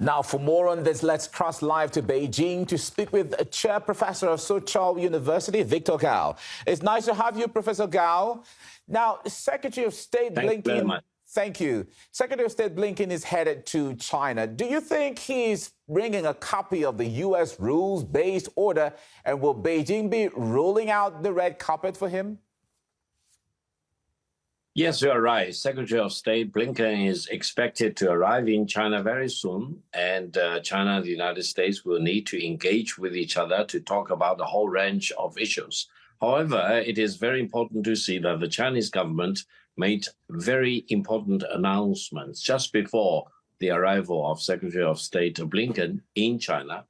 Now, for more on this, let's cross live to Beijing to speak with a chair professor of Soochow University, Victor Gao. It's nice to have you, Professor Gao. Now, Secretary of State Blinken. Thank you. Secretary of State Blinken is headed to China. Do you think he's bringing a copy of the U.S. rules-based order, and will Beijing be rolling out the red carpet for him? Yes, you're right. Secretary of State Blinken is expected to arrive in China very soon, and China and the United States will need to engage with each other to talk about a whole range of issues. However, it is very important to see that the Chinese government made very important announcements just before the arrival of Secretary of State Blinken in China,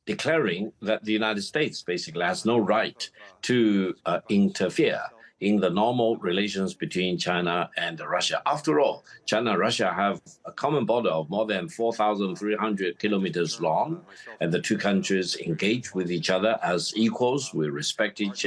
declaring that the United States basically has no right to interfere in the normal relations between China and Russia. After all, China and Russia have a common border of more than 4,300 kilometers long, and the two countries engage with each other as equals. We respect each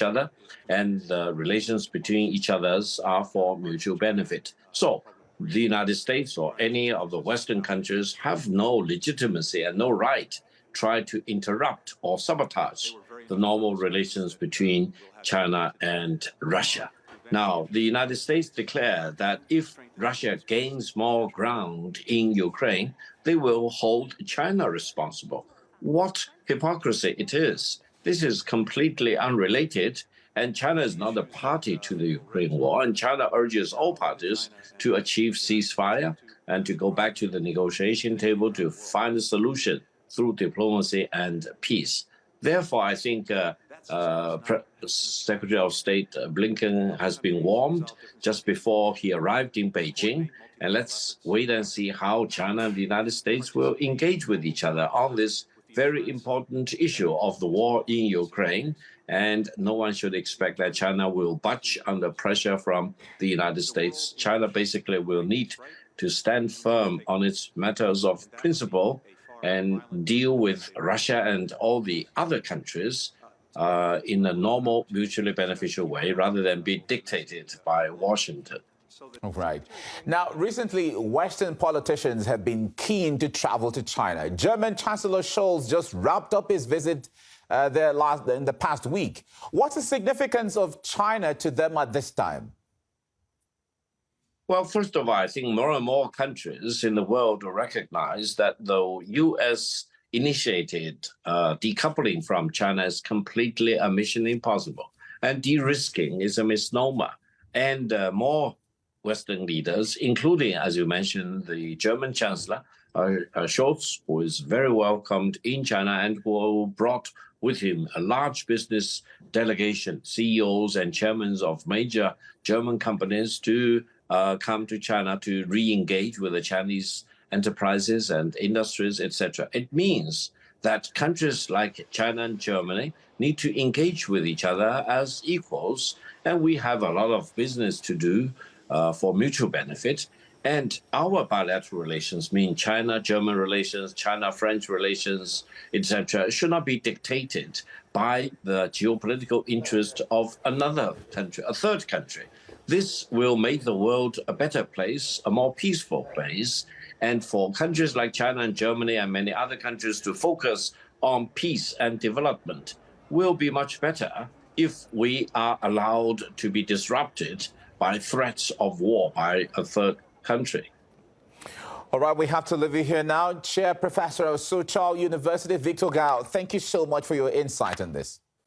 other, and the relations between each others are for mutual benefit. So the United States or any of the Western countries have no legitimacy and no right to try to interrupt or sabotage the normal relations between China and Russia. Now, the United States declared that if Russia gains more ground in Ukraine, they will hold China responsible. What hypocrisy it is. This is completely unrelated, and China is not a party to the Ukraine war, and China urges all parties to achieve ceasefire and to go back to the negotiation table to find a solution through diplomacy and peace. Therefore, I think Secretary of State Blinken has been warned just before he arrived in Beijing. And let's wait and see how China and the United States will engage with each other on this very important issue of the war in Ukraine. And no one should expect that China will budge under pressure from the United States. China basically will need to stand firm on its matters of principle and deal with Russia and all the other countries in a normal, mutually beneficial way, rather than be dictated by Washington. Right. Now, recently, Western politicians have been keen to travel to China. German Chancellor Scholz just wrapped up his visit there in the past week. What's the significance of China to them at this time? Well, first of all, I think more and more countries in the world recognize that the U.S. initiated decoupling from China is completely a mission impossible, and de-risking is a misnomer. And more Western leaders, including, as you mentioned, the German Chancellor, Scholz, who is very welcomed in China and who brought with him a large business delegation, CEOs and chairmen of major German companies to come to China to re-engage with the Chinese enterprises and industries, etc. It means that countries like China and Germany need to engage with each other as equals, and we have a lot of business to do for mutual benefit. And our bilateral relations, mean China-German relations, China-French relations, etc., should not be dictated by the geopolitical interest of another country, a third country. This will make the world a better place, a more peaceful place, and for countries like China and Germany and many other countries to focus on peace and development will be much better if we are allowed to be disrupted by threats of war by a third country. All right, we have to leave you here now. Chair Professor of Soochow University, Victor Gao, thank you so much for your insight on this.